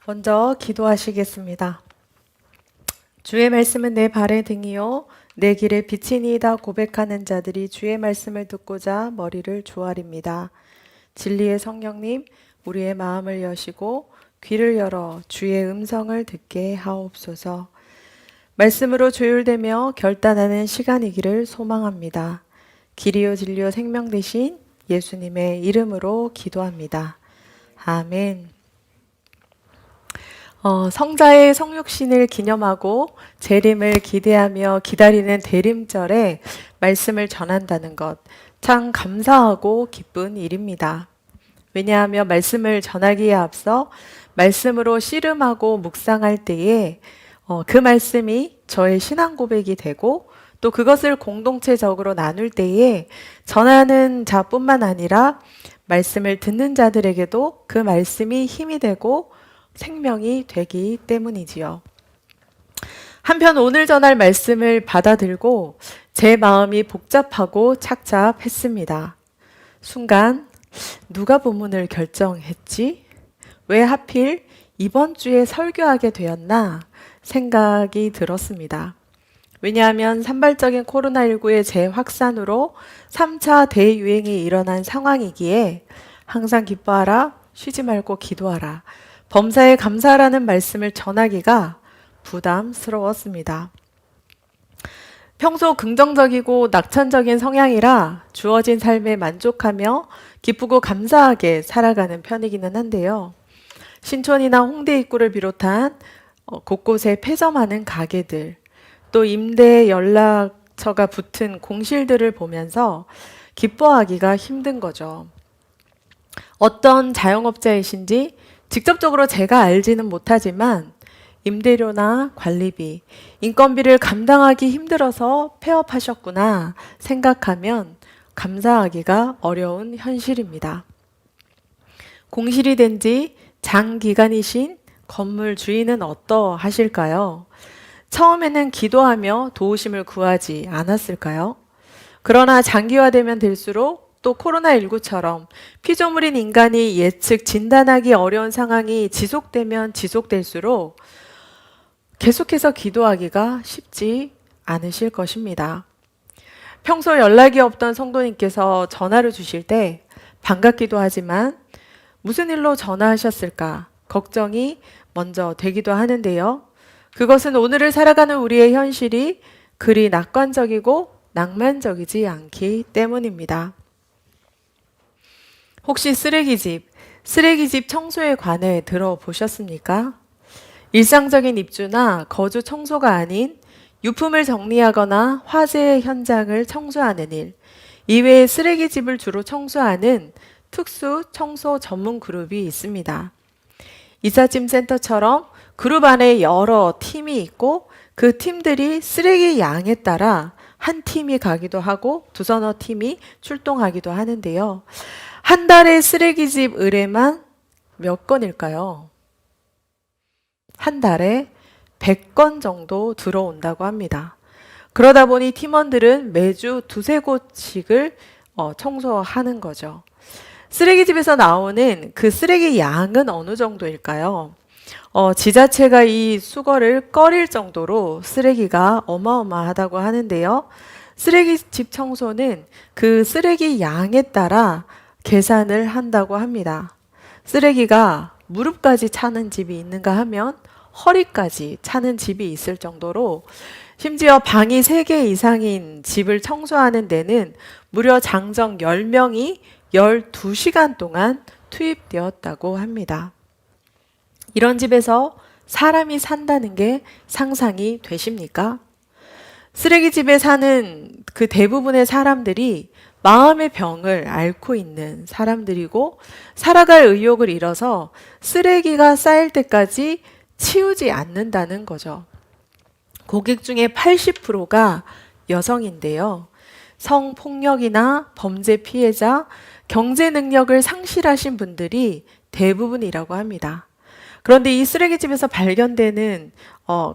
먼저 기도하시겠습니다. 주의 말씀은 내 발의 등이요 내 길의 빛이니이다 고백하는 자들이 주의 말씀을 듣고자 머리를 조아립니다. 진리의 성령님, 우리의 마음을 여시고 귀를 열어 주의 음성을 듣게 하옵소서. 말씀으로 조율되며 결단하는 시간이기를 소망합니다. 길이요 진리요 생명 되신 예수님의 이름으로 기도합니다. 아멘. 성자의 성육신을 기념하고 재림을 기대하며 기다리는 대림절에 말씀을 전한다는 것, 참 감사하고 기쁜 일입니다. 왜냐하면 말씀을 전하기에 앞서 말씀으로 씨름하고 묵상할 때에 그 말씀이 저의 신앙 고백이 되고 또 그것을 공동체적으로 나눌 때에 전하는 자뿐만 아니라 말씀을 듣는 자들에게도 그 말씀이 힘이 되고 생명이 되기 때문이지요. 한편 오늘 전할 말씀을 받아들고 제 마음이 복잡하고 착잡했습니다. 순간 누가 본문을 결정했지? 왜 하필 이번 주에 설교하게 되었나 생각이 들었습니다. 왜냐하면 산발적인 코로나19의 재확산으로 3차 대유행이 일어난 상황이기에 항상 기뻐하라, 쉬지 말고 기도하라, 범사에 감사하라는 말씀을 전하기가 부담스러웠습니다. 평소 긍정적이고 낙천적인 성향이라 주어진 삶에 만족하며 기쁘고 감사하게 살아가는 편이기는 한데요. 신촌이나 홍대 입구를 비롯한 곳곳에 폐점하는 가게들, 또 임대 연락처가 붙은 공실들을 보면서 기뻐하기가 힘든 거죠. 어떤 자영업자이신지 직접적으로 제가 알지는 못하지만 임대료나 관리비, 인건비를 감당하기 힘들어서 폐업하셨구나 생각하면 감사하기가 어려운 현실입니다. 공실이 된 지 장기간이신 건물 주인은 어떠하실까요? 처음에는 기도하며 도우심을 구하지 않았을까요? 그러나 장기화되면 될수록 또 코로나19처럼 피조물인 인간이 예측 진단하기 어려운 상황이 지속되면 지속될수록 계속해서 기도하기가 쉽지 않으실 것입니다. 평소 연락이 없던 성도님께서 전화를 주실 때 반갑기도 하지만 무슨 일로 전화하셨을까 걱정이 먼저 되기도 하는데요. 그것은 오늘을 살아가는 우리의 현실이 그리 낙관적이고 낭만적이지 않기 때문입니다. 혹시 쓰레기집 청소에 관해 들어보셨습니까? 일상적인 입주나 거주 청소가 아닌 유품을 정리하거나 화재 현장을 청소하는 일, 이외에 쓰레기집을 주로 청소하는 특수 청소 전문 그룹이 있습니다. 이삿짐 센터처럼 그룹 안에 여러 팀이 있고 그 팀들이 쓰레기 양에 따라 한 팀이 가기도 하고 두서너 팀이 출동하기도 하는데요. 한 달에 쓰레기집 의뢰만 몇 건일까요? 한 달에 100건 정도 들어온다고 합니다. 그러다 보니 팀원들은 매주 두세 곳씩을 청소하는 거죠. 쓰레기집에서 나오는 그 쓰레기 양은 어느 정도일까요? 지자체가 이 수거를 꺼릴 정도로 쓰레기가 어마어마하다고 하는데요. 쓰레기집 청소는 그 쓰레기 양에 따라 계산을 한다고 합니다. 쓰레기가 무릎까지 차는 집이 있는가 하면 허리까지 차는 집이 있을 정도로 심지어 방이 3개 이상인 집을 청소하는 데는 무려 장정 10명이 12시간 동안 투입되었다고 합니다. 이런 집에서 사람이 산다는 게 상상이 되십니까? 쓰레기집에 사는 그 대부분의 사람들이 마음의 병을 앓고 있는 사람들이고 살아갈 의욕을 잃어서 쓰레기가 쌓일 때까지 치우지 않는다는 거죠. 고객 중에 80%가 여성인데요. 성폭력이나 범죄 피해자, 경제 능력을 상실하신 분들이 대부분이라고 합니다. 그런데 이 쓰레기집에서 발견되는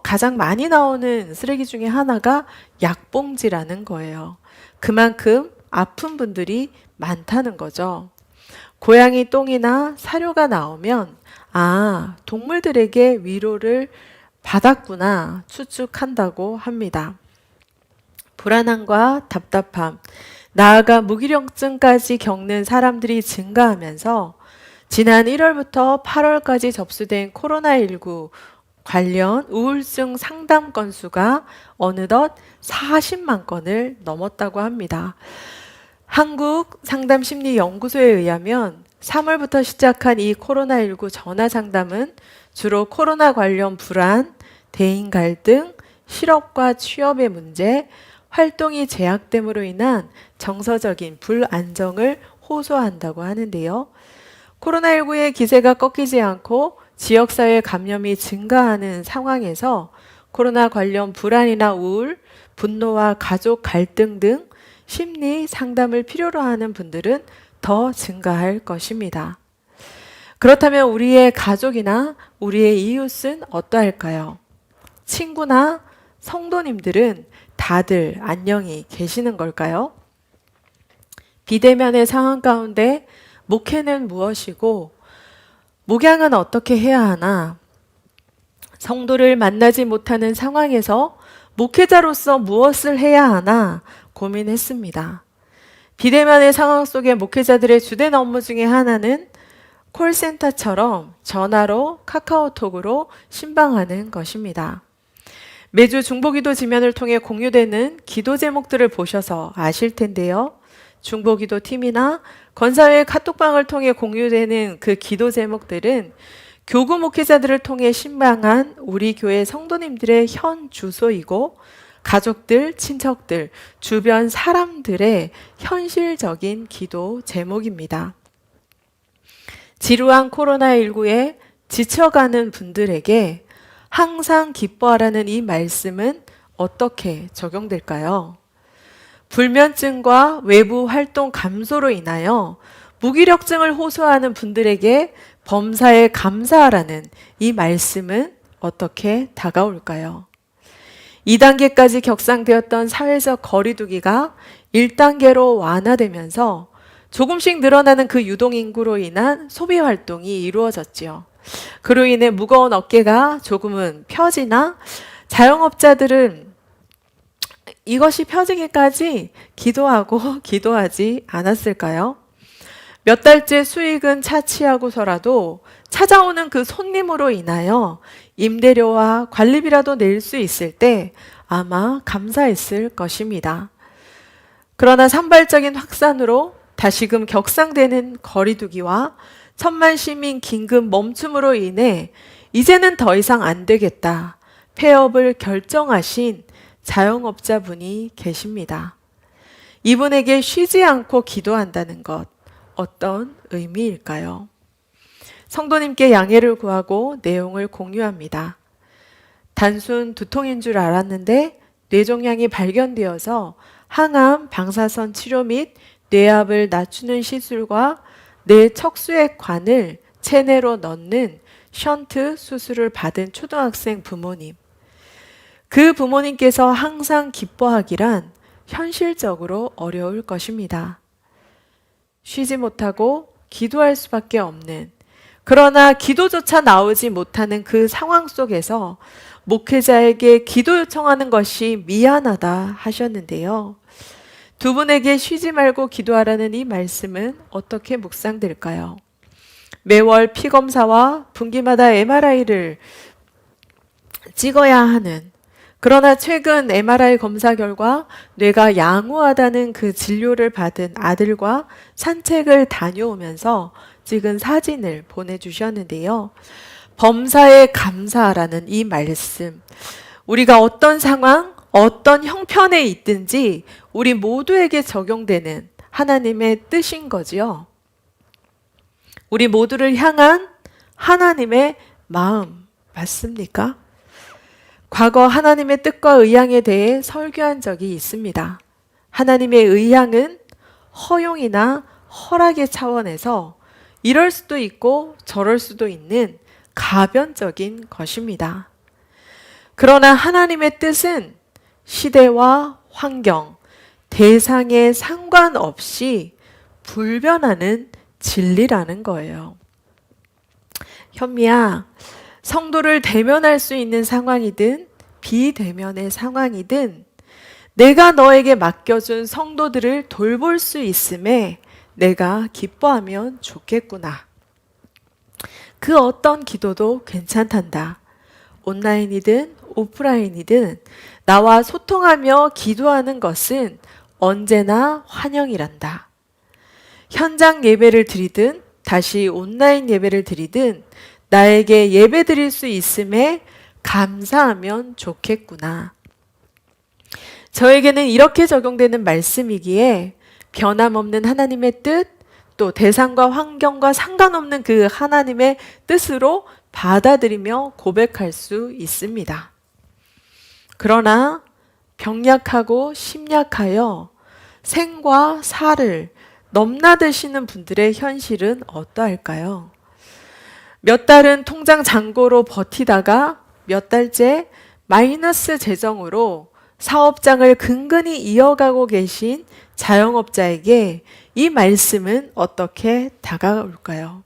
가장 많이 나오는 쓰레기 중에 하나가 약봉지라는 거예요. 그만큼 아픈 분들이 많다는 거죠. 고양이 똥이나 사료가 나오면 동물들에게 위로를 받았구나 추측한다고 합니다. 불안함과 답답함, 나아가 무기력증까지 겪는 사람들이 증가하면서 지난 1월부터 8월까지 접수된 코로나19 관련 우울증 상담 건수가 어느덧 40만 건을 넘었다고 합니다. 한국상담심리연구소에 의하면 3월부터 시작한 이 코로나19 전화 상담은 주로 코로나 관련 불안, 대인 갈등, 실업과 취업의 문제, 활동이 제약됨으로 인한 정서적인 불안정을 호소한다고 하는데요. 코로나19의 기세가 꺾이지 않고 지역사회 감염이 증가하는 상황에서 코로나 관련 불안이나 우울, 분노와 가족 갈등 등 심리 상담을 필요로 하는 분들은 더 증가할 것입니다. 그렇다면 우리의 가족이나 우리의 이웃은 어떠할까요? 친구나 성도님들은 다들 안녕히 계시는 걸까요? 비대면의 상황 가운데 목회는 무엇이고 목양은 어떻게 해야 하나? 성도를 만나지 못하는 상황에서 목회자로서 무엇을 해야 하나 고민했습니다. 비대면의 상황 속의 목회자들의 주된 업무 중에 하나는 콜센터처럼 전화로 카카오톡으로 신방하는 것입니다. 매주 중보기도 지면을 통해 공유되는 기도 제목들을 보셔서 아실 텐데요. 중보기도 팀이나 건사회 카톡방을 통해 공유되는 그 기도 제목들은 교구 목회자들을 통해 신방한 우리 교회 성도님들의 현 주소이고 가족들, 친척들, 주변 사람들의 현실적인 기도 제목입니다. 지루한 코로나19에 지쳐가는 분들에게 항상 기뻐하라는 이 말씀은 어떻게 적용될까요? 불면증과 외부 활동 감소로 인하여 무기력증을 호소하는 분들에게 범사에 감사하라는 이 말씀은 어떻게 다가올까요? 2단계까지 격상되었던 사회적 거리두기가 1단계로 완화되면서 조금씩 늘어나는 그 유동인구로 인한 소비 활동이 이루어졌지요. 그로 인해 무거운 어깨가 조금은 펴지나 자영업자들은 이것이 펴지기까지 기도하고 기도하지 않았을까요? 몇 달째 수익은 차치하고서라도 찾아오는 그 손님으로 인하여 임대료와 관리비라도 낼 수 있을 때 아마 감사했을 것입니다. 그러나 산발적인 확산으로 다시금 격상되는 거리두기와 천만 시민 긴급 멈춤으로 인해 이제는 더 이상 안 되겠다. 폐업을 결정하신 자영업자분이 계십니다. 이분에게 쉬지 않고 기도한다는 것, 어떤 의미일까요? 성도님께 양해를 구하고 내용을 공유합니다. 단순 두통인 줄 알았는데 뇌종양이 발견되어서 항암, 방사선 치료 및 뇌압을 낮추는 시술과 뇌 척수액 관을 체내로 넣는 션트 수술을 받은 초등학생 부모님. 그 부모님께서 항상 기뻐하기란 현실적으로 어려울 것입니다. 쉬지 못하고 기도할 수밖에 없는, 그러나 기도조차 나오지 못하는 그 상황 속에서 목회자에게 기도 요청하는 것이 미안하다 하셨는데요. 두 분에게 쉬지 말고 기도하라는 이 말씀은 어떻게 묵상될까요? 매월 피검사와 분기마다 MRI를 찍어야 하는, 그러나 최근 MRI 검사 결과 뇌가 양호하다는 그 진료를 받은 아들과 산책을 다녀오면서 찍은 사진을 보내주셨는데요. 범사에 감사하라는 이 말씀, 우리가 어떤 상황, 어떤 형편에 있든지 우리 모두에게 적용되는 하나님의 뜻인 거지요. 우리 모두를 향한 하나님의 마음 맞습니까? 과거 하나님의 뜻과 의향에 대해 설교한 적이 있습니다. 하나님의 의향은 허용이나 허락의 차원에서 이럴 수도 있고 저럴 수도 있는 가변적인 것입니다. 그러나 하나님의 뜻은 시대와 환경, 대상에 상관없이 불변하는 진리라는 거예요. 현미야, 성도를 대면할 수 있는 상황이든 비대면의 상황이든 내가 너에게 맡겨준 성도들을 돌볼 수 있음에 내가 기뻐하면 좋겠구나. 그 어떤 기도도 괜찮단다. 온라인이든 오프라인이든 나와 소통하며 기도하는 것은 언제나 환영이란다. 현장 예배를 드리든 다시 온라인 예배를 드리든 나에게 예배 드릴 수 있음에 감사하면 좋겠구나. 저에게는 이렇게 적용되는 말씀이기에 변함없는 하나님의 뜻, 또 대상과 환경과 상관없는 그 하나님의 뜻으로 받아들이며 고백할 수 있습니다. 그러나 병약하고 심약하여 생과 사를 넘나드시는 분들의 현실은 어떠할까요? 몇 달은 통장 잔고로 버티다가 몇 달째 마이너스 재정으로 사업장을 근근히 이어가고 계신 자영업자에게 이 말씀은 어떻게 다가올까요?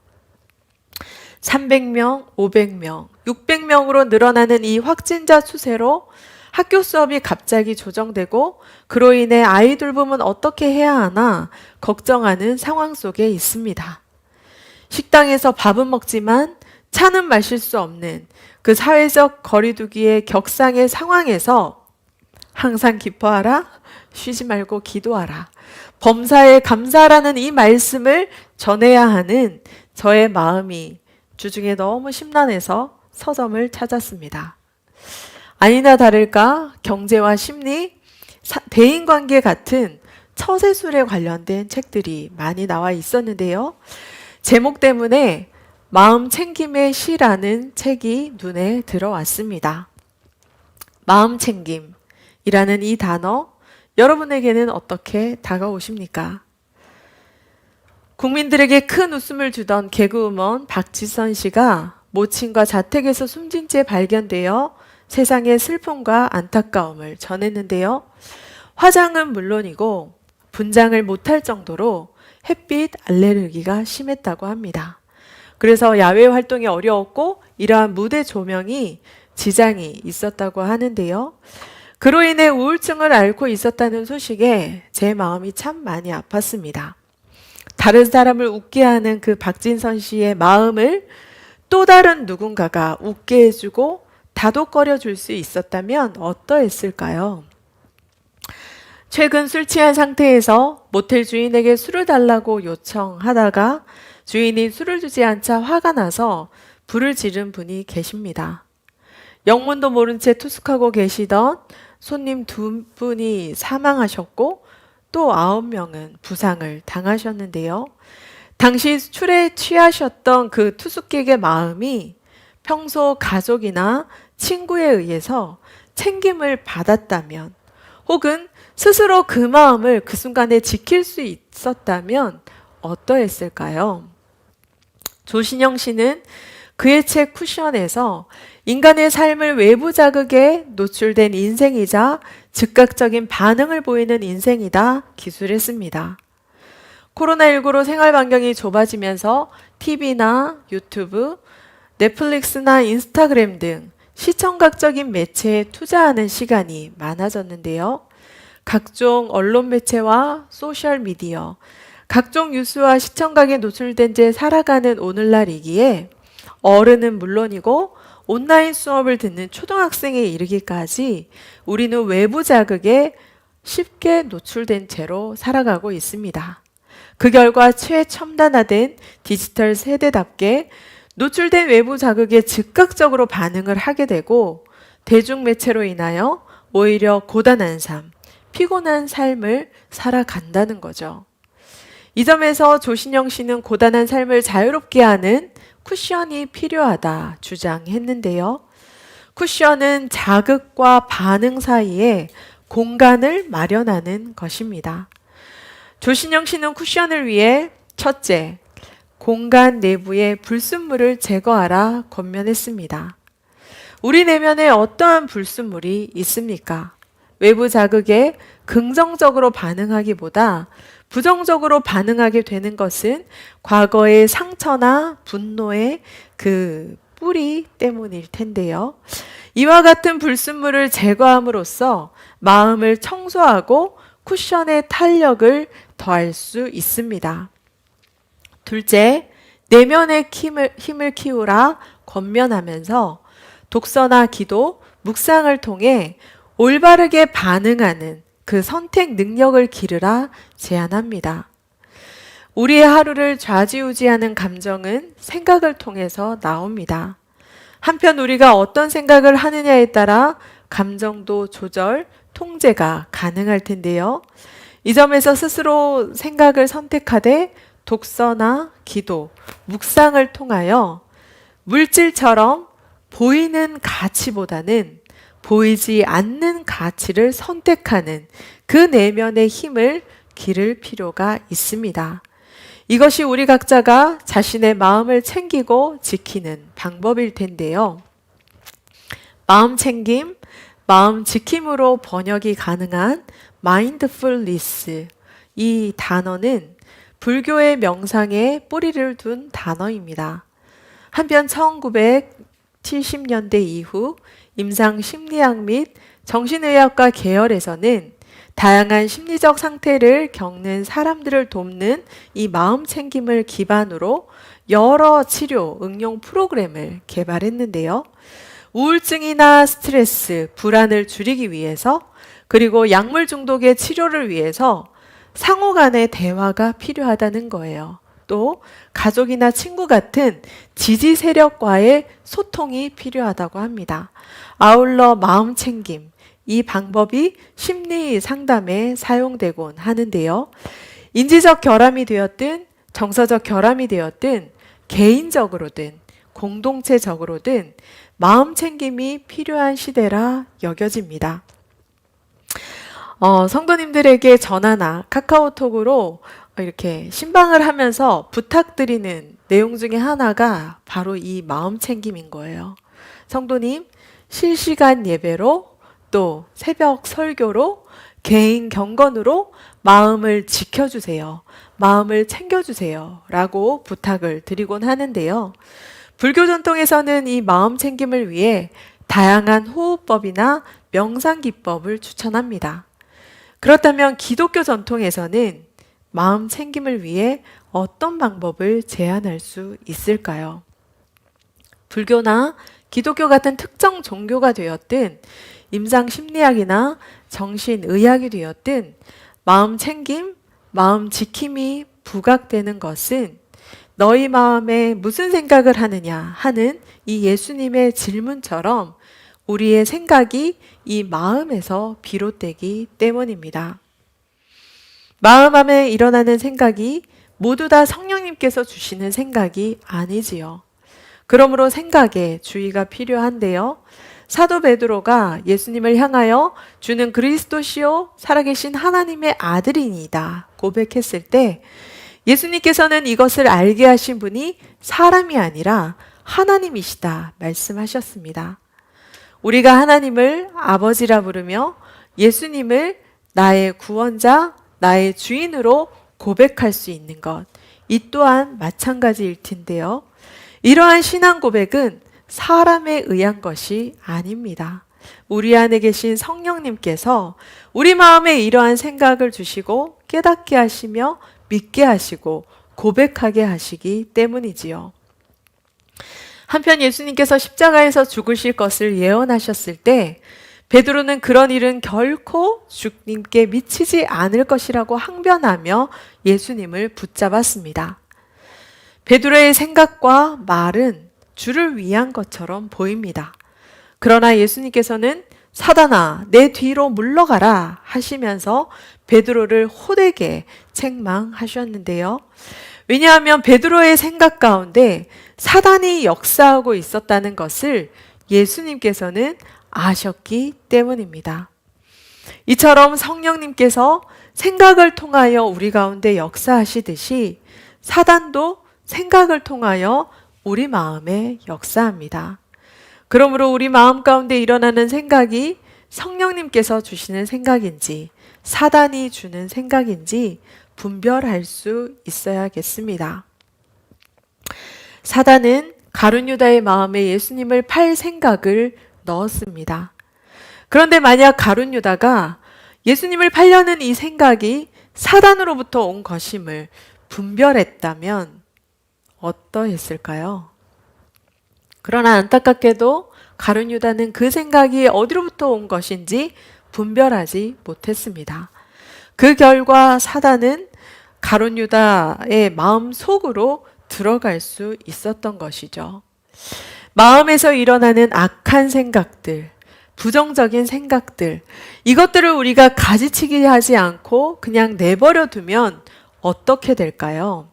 300명, 500명, 600명으로 늘어나는 이 확진자 추세로 학교 수업이 갑자기 조정되고 그로 인해 아이들 보면 어떻게 해야 하나 걱정하는 상황 속에 있습니다. 식당에서 밥은 먹지만 차는 마실 수 없는 그 사회적 거리두기의 격상의 상황에서 항상 기뻐하라, 쉬지 말고 기도하라, 범사에 감사하라는 이 말씀을 전해야 하는 저의 마음이 주중에 너무 심란해서 서점을 찾았습니다. 아니나 다를까 경제와 심리, 대인관계 같은 처세술에 관련된 책들이 많이 나와 있었는데요. 제목 때문에 마음 챙김의 시라는 책이 눈에 들어왔습니다. 마음 챙김이라는 이 단어, 여러분에게는 어떻게 다가오십니까? 국민들에게 큰 웃음을 주던 개그우먼 박지선 씨가 모친과 자택에서 숨진 채 발견되어 세상의 슬픔과 안타까움을 전했는데요. 화장은 물론이고 분장을 못할 정도로 햇빛 알레르기가 심했다고 합니다. 그래서 야외 활동이 어려웠고 이러한 무대 조명이 지장이 있었다고 하는데요. 그로 인해 우울증을 앓고 있었다는 소식에 제 마음이 참 많이 아팠습니다. 다른 사람을 웃게 하는 그 박진선 씨의 마음을 또 다른 누군가가 웃게 해주고 다독거려 줄 수 있었다면 어떠했을까요? 최근 술 취한 상태에서 모텔 주인에게 술을 달라고 요청하다가 주인이 술을 주지 않자 화가 나서 불을 지른 분이 계십니다. 영문도 모른 채 투숙하고 계시던 손님 2분이 사망하셨고 또 9명은 부상을 당하셨는데요. 당시 술에 취하셨던 그 투숙객의 마음이 평소 가족이나 친구에 의해서 챙김을 받았다면 혹은 스스로 그 마음을 그 순간에 지킬 수 있었다면 어떠했을까요? 조신영 씨는 그의 책 쿠션에서 인간의 삶을 외부 자극에 노출된 인생이자 즉각적인 반응을 보이는 인생이다 기술했습니다. 코로나19로 생활 반경이 좁아지면서 TV나 유튜브, 넷플릭스나 인스타그램 등 시청각적인 매체에 투자하는 시간이 많아졌는데요. 각종 언론 매체와 소셜미디어, 각종 뉴스와 시청각에 노출된 채 살아가는 오늘날이기에 어른은 물론이고 온라인 수업을 듣는 초등학생에 이르기까지 우리는 외부 자극에 쉽게 노출된 채로 살아가고 있습니다. 그 결과 최첨단화된 디지털 세대답게 노출된 외부 자극에 즉각적으로 반응을 하게 되고 대중매체로 인하여 오히려 고단한 삶, 피곤한 삶을 살아간다는 거죠. 이 점에서 조신영 씨는 고단한 삶을 자유롭게 하는 쿠션이 필요하다 주장했는데요. 쿠션은 자극과 반응 사이에 공간을 마련하는 것입니다. 조신영 씨는 쿠션을 위해 첫째, 공간 내부의 불순물을 제거하라 권면했습니다. 우리 내면에 어떠한 불순물이 있습니까? 외부 자극에 긍정적으로 반응하기보다 부정적으로 반응하게 되는 것은 과거의 상처나 분노의 그 뿌리 때문일 텐데요. 이와 같은 불순물을 제거함으로써 마음을 청소하고 쿠션의 탄력을 더할 수 있습니다. 둘째, 내면의 힘을 키우라 권면하면서 독서나 기도, 묵상을 통해 올바르게 반응하는 그 선택 능력을 기르라 제안합니다. 우리의 하루를 좌지우지하는 감정은 생각을 통해서 나옵니다. 한편 우리가 어떤 생각을 하느냐에 따라 감정도 조절, 통제가 가능할 텐데요. 이 점에서 스스로 생각을 선택하되 독서나 기도, 묵상을 통하여 물질처럼 보이는 가치보다는 보이지 않는 가치를 선택하는 그 내면의 힘을 기를 필요가 있습니다. 이것이 우리 각자가 자신의 마음을 챙기고 지키는 방법일 텐데요. 마음 챙김, 마음 지킴으로 번역이 가능한 mindfulness, 이 단어는 불교의 명상에 뿌리를 둔 단어입니다. 한편 1970년대 이후 임상 심리학 및 정신의학과 계열에서는 다양한 심리적 상태를 겪는 사람들을 돕는 이 마음 챙김을 기반으로 여러 치료 응용 프로그램을 개발했는데요. 우울증이나 스트레스, 불안을 줄이기 위해서 그리고 약물 중독의 치료를 위해서 상호 간의 대화가 필요하다는 거예요. 또 가족이나 친구 같은 지지 세력과의 소통이 필요하다고 합니다. 아울러 마음 챙김, 이 방법이 심리 상담에 사용되곤 하는데요. 인지적 결함이 되었든 정서적 결함이 되었든 개인적으로든 공동체적으로든 마음 챙김이 필요한 시대라 여겨집니다. 성도님들에게 전화나 카카오톡으로 이렇게 신방을 하면서 부탁드리는 내용 중에 하나가 바로 이 마음 챙김인 거예요. 성도님, 실시간 예배로 또 새벽 설교로 개인 경건으로 마음을 지켜주세요. 마음을 챙겨주세요. 라고 부탁을 드리곤 하는데요. 불교 전통에서는 이 마음 챙김을 위해 다양한 호흡법이나 명상 기법을 추천합니다. 그렇다면 기독교 전통에서는 마음 챙김을 위해 어떤 방법을 제안할 수 있을까요? 불교나 기독교 같은 특정 종교가 되었든 임상 심리학이나 정신의학이 되었든 마음 챙김, 마음 지킴이 부각되는 것은 너희 마음에 무슨 생각을 하느냐 하는 이 예수님의 질문처럼 우리의 생각이 이 마음에서 비롯되기 때문입니다. 마음 안에 일어나는 생각이 모두 다 성령님께서 주시는 생각이 아니지요. 그러므로 생각에 주의가 필요한데요. 사도 베드로가 예수님을 향하여 주는 그리스도시요 살아계신 하나님의 아들이니이다 고백했을 때 예수님께서는 이것을 알게 하신 분이 사람이 아니라 하나님이시다 말씀하셨습니다. 우리가 하나님을 아버지라 부르며 예수님을 나의 구원자, 나의 주인으로 고백할 수 있는 것, 이 또한 마찬가지일 텐데요. 이러한 신앙 고백은 사람에 의한 것이 아닙니다. 우리 안에 계신 성령님께서 우리 마음에 이러한 생각을 주시고 깨닫게 하시며 믿게 하시고 고백하게 하시기 때문이지요. 한편 예수님께서 십자가에서 죽으실 것을 예언하셨을 때 베드로는 그런 일은 결코 주님께 미치지 않을 것이라고 항변하며 예수님을 붙잡았습니다. 베드로의 생각과 말은 주를 위한 것처럼 보입니다. 그러나 예수님께서는 사단아 내 뒤로 물러가라 하시면서 베드로를 호되게 책망하셨는데요. 왜냐하면 베드로의 생각 가운데 사단이 역사하고 있었다는 것을 예수님께서는 아셨기 때문입니다. 이처럼 성령님께서 생각을 통하여 우리 가운데 역사하시듯이 사단도 생각을 통하여 우리 마음에 역사합니다. 그러므로 우리 마음 가운데 일어나는 생각이 성령님께서 주시는 생각인지 사단이 주는 생각인지 분별할 수 있어야겠습니다. 사단은 가룟 유다의 마음에 예수님을 팔 생각을 넣었습니다. 그런데 만약 가룟 유다가 예수님을 팔려는 이 생각이 사단으로부터 온 것임을 분별했다면 어떠했을까요? 그러나 안타깝게도 가룟 유다는 그 생각이 어디로부터 온 것인지 분별하지 못했습니다. 그 결과 사단은 가룟 유다의 마음 속으로 들어갈 수 있었던 것이죠. 마음에서 일어나는 악한 생각들, 부정적인 생각들, 이것들을 우리가 가지치기 하지 않고 그냥 내버려 두면 어떻게 될까요?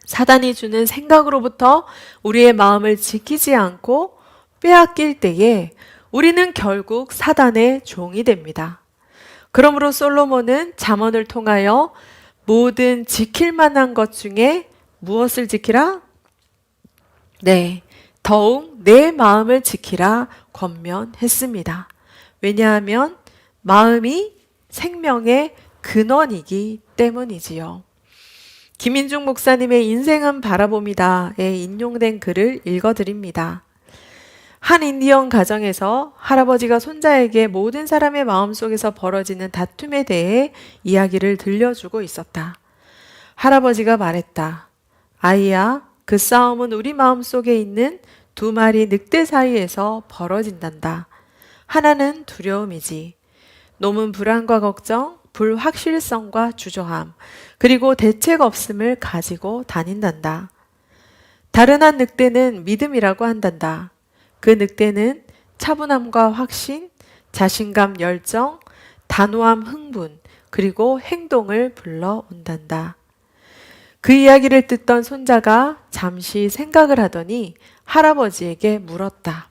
사단이 주는 생각으로부터 우리의 마음을 지키지 않고 빼앗길 때에 우리는 결국 사단의 종이 됩니다. 그러므로 솔로몬은 잠언을 통하여 모든 지킬 만한 것 중에 무엇을 지키라? 네, 더욱 내 마음을 지키라 권면했습니다. 왜냐하면 마음이 생명의 근원이기 때문이지요. 김인중 목사님의 인생은 바라봄이다에 인용된 글을 읽어드립니다. 한 인디언 가정에서 할아버지가 손자에게 모든 사람의 마음속에서 벌어지는 다툼에 대해 이야기를 들려주고 있었다. 할아버지가 말했다. 아이야, 그 싸움은 우리 마음속에 있는 두 마리 늑대 사이에서 벌어진단다. 하나는 두려움이지. 놈은 불안과 걱정, 불확실성과 주저함, 그리고 대책 없음을 가지고 다닌단다. 다른 한 늑대는 믿음이라고 한단다. 그 늑대는 차분함과 확신, 자신감, 열정, 단호함, 흥분, 그리고 행동을 불러온단다. 그 이야기를 듣던 손자가 잠시 생각을 하더니 할아버지에게 물었다.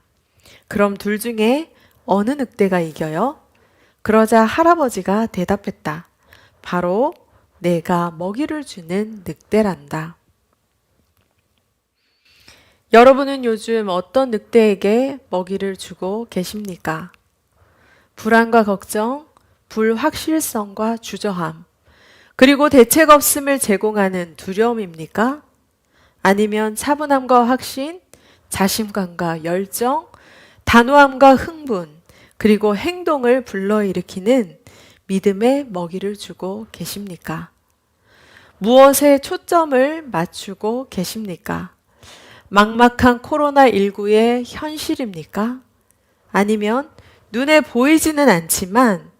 그럼 둘 중에 어느 늑대가 이겨요? 그러자 할아버지가 대답했다. 바로 내가 먹이를 주는 늑대란다. 여러분은 요즘 어떤 늑대에게 먹이를 주고 계십니까? 불안과 걱정, 불확실성과 주저함, 그리고 대책 없음을 제공하는 두려움입니까? 아니면 차분함과 확신, 자신감과 열정, 단호함과 흥분, 그리고 행동을 불러일으키는 믿음의 먹이를 주고 계십니까? 무엇에 초점을 맞추고 계십니까? 막막한 코로나19의 현실입니까? 아니면 눈에 보이지는 않지만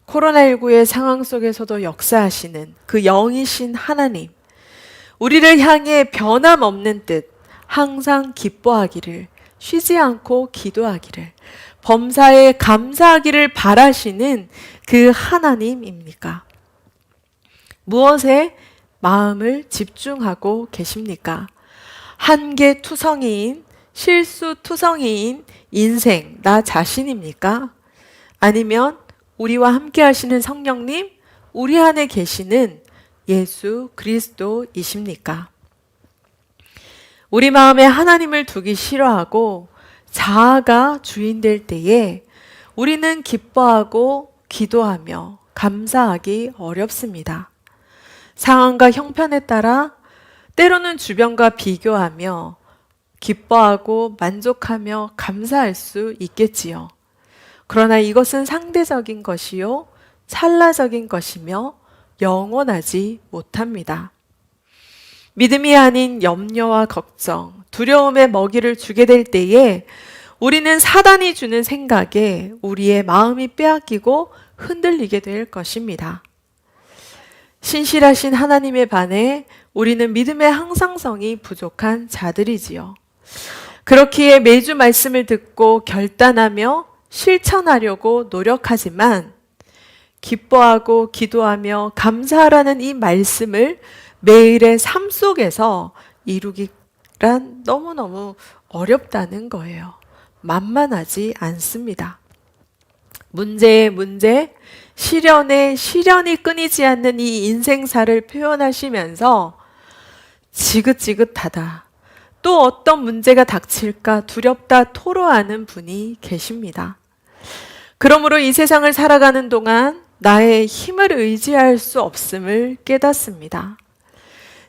코로나19의 상황 속에서도 역사하시는 그 영이신 하나님, 우리를 향해 변함없는 뜻, 항상 기뻐하기를, 쉬지 않고 기도하기를, 범사에 감사하기를 바라시는 그 하나님입니까? 무엇에 마음을 집중하고 계십니까? 한계투성이인, 실수투성이인 인생, 나 자신입니까? 아니면 우리와 함께 하시는 성령님, 우리 안에 계시는 예수 그리스도이십니까? 우리 마음에 하나님을 두기 싫어하고 자아가 주인 될 때에 우리는 기뻐하고 기도하며 감사하기 어렵습니다. 상황과 형편에 따라 때로는 주변과 비교하며 기뻐하고 만족하며 감사할 수 있겠지요. 그러나 이것은 상대적인 것이요, 찰나적인 것이며 영원하지 못합니다. 믿음이 아닌 염려와 걱정, 두려움의 먹이를 주게 될 때에 우리는 사단이 주는 생각에 우리의 마음이 빼앗기고 흔들리게 될 것입니다. 신실하신 하나님에 반해 우리는 믿음의 항상성이 부족한 자들이지요. 그렇기에 매주 말씀을 듣고 결단하며 실천하려고 노력하지만 기뻐하고 기도하며 감사하라는 이 말씀을 매일의 삶 속에서 이루기란 너무너무 어렵다는 거예요. 만만하지 않습니다. 문제에 문제, 시련에 시련이 끊이지 않는 이 인생사를 표현하시면서 지긋지긋하다, 또 어떤 문제가 닥칠까 두렵다 토로하는 분이 계십니다. 그러므로 이 세상을 살아가는 동안 나의 힘을 의지할 수 없음을 깨닫습니다.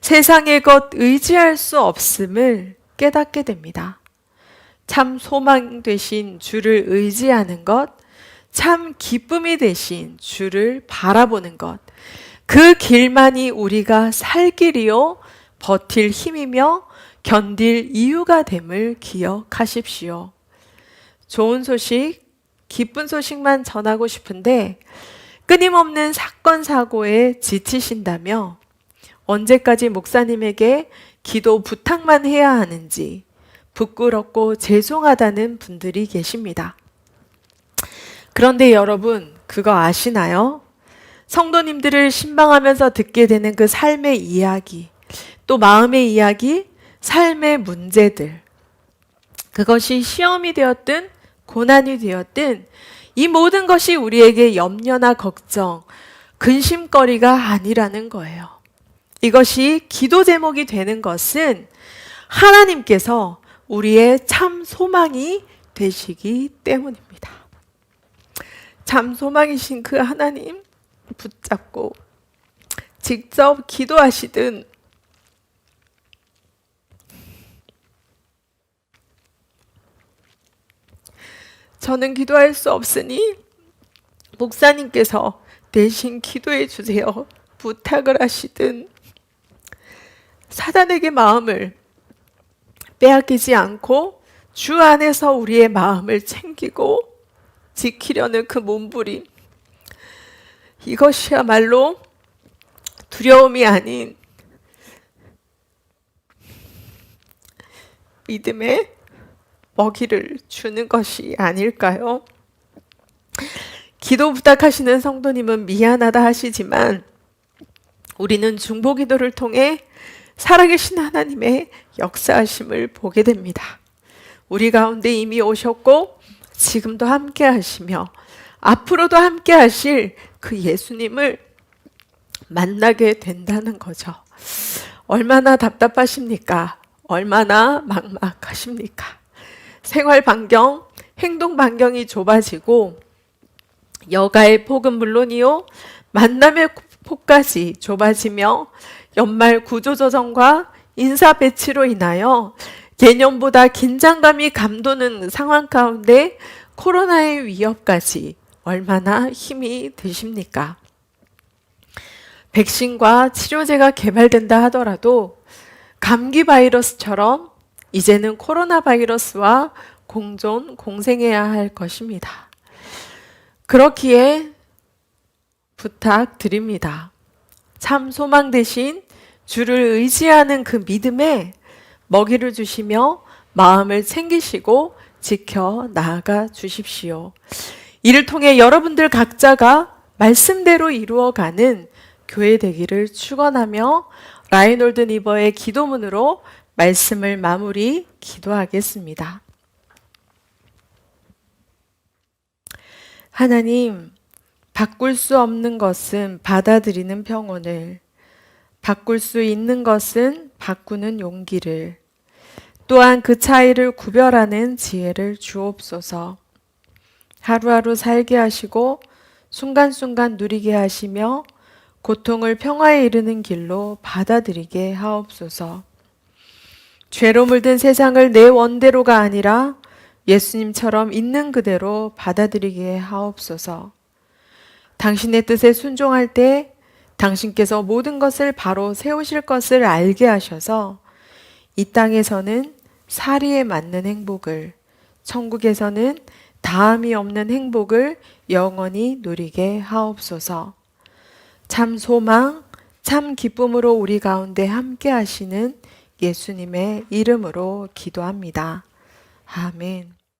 세상의 것 의지할 수 없음을 깨닫게 됩니다. 참 소망 되신 주를 의지하는 것, 참 기쁨이 되신 주를 바라보는 것, 그 길만이 우리가 살 길이요 버틸 힘이며 견딜 이유가 됨을 기억하십시오. 좋은 소식, 기쁜 소식만 전하고 싶은데 끊임없는 사건 사고에 지치신다며 언제까지 목사님에게 기도 부탁만 해야 하는지 부끄럽고 죄송하다는 분들이 계십니다. 그런데 여러분, 그거 아시나요? 성도님들을 신방하면서 듣게 되는 그 삶의 이야기, 또 마음의 이야기, 삶의 문제들, 그것이 시험이 되었든 고난이 되었든 이 모든 것이 우리에게 염려나 걱정, 근심거리가 아니라는 거예요. 이것이 기도 제목이 되는 것은 하나님께서 우리의 참 소망이 되시기 때문입니다. 참 소망이신 그 하나님 붙잡고 직접 기도하시든 저는 기도할 수 없으니 목사님께서 대신 기도해 주세요 부탁을 하시든 사단에게 마음을 빼앗기지 않고 주 안에서 우리의 마음을 챙기고 지키려는 그 몸부림, 이것이야말로 두려움이 아닌 믿음의 먹이를 주는 것이 아닐까요? 기도 부탁하시는 성도님은 미안하다 하시지만 우리는 중보기도를 통해 살아계신 하나님의 역사하심을 보게 됩니다. 우리 가운데 이미 오셨고 지금도 함께 하시며 앞으로도 함께 하실 그 예수님을 만나게 된다는 거죠. 얼마나 답답하십니까? 얼마나 막막하십니까? 생활 반경, 행동 반경이 좁아지고 여가의 폭은 물론이요, 만남의 폭까지 좁아지며 연말 구조조정과 인사 배치로 인하여 예년보다 긴장감이 감도는 상황 가운데 코로나의 위협까지 얼마나 힘이 드십니까? 백신과 치료제가 개발된다 하더라도 감기 바이러스처럼 이제는 코로나 바이러스와 공존, 공생해야 할 것입니다. 그렇기에 부탁드립니다. 참 소망 대신 주를 의지하는 그 믿음에 먹이를 주시며 마음을 챙기시고 지켜 나아가 주십시오. 이를 통해 여러분들 각자가 말씀대로 이루어가는 교회 되기를 축원하며 라이놀드 니버의 기도문으로 말씀을 마무리 기도하겠습니다. 하나님, 바꿀 수 없는 것은 받아들이는 평온을, 바꿀 수 있는 것은 바꾸는 용기를, 또한 그 차이를 구별하는 지혜를 주옵소서. 하루하루 살게 하시고 순간순간 누리게 하시며 고통을 평화에 이르는 길로 받아들이게 하옵소서. 죄로 물든 세상을 내 원대로가 아니라 예수님처럼 있는 그대로 받아들이게 하옵소서. 당신의 뜻에 순종할 때 당신께서 모든 것을 바로 세우실 것을 알게 하셔서 이 땅에서는 사리에 맞는 행복을, 천국에서는 다함이 없는 행복을 영원히 누리게 하옵소서. 참 소망, 참 기쁨으로 우리 가운데 함께 하시는 예수님의 이름으로 기도합니다. 아멘.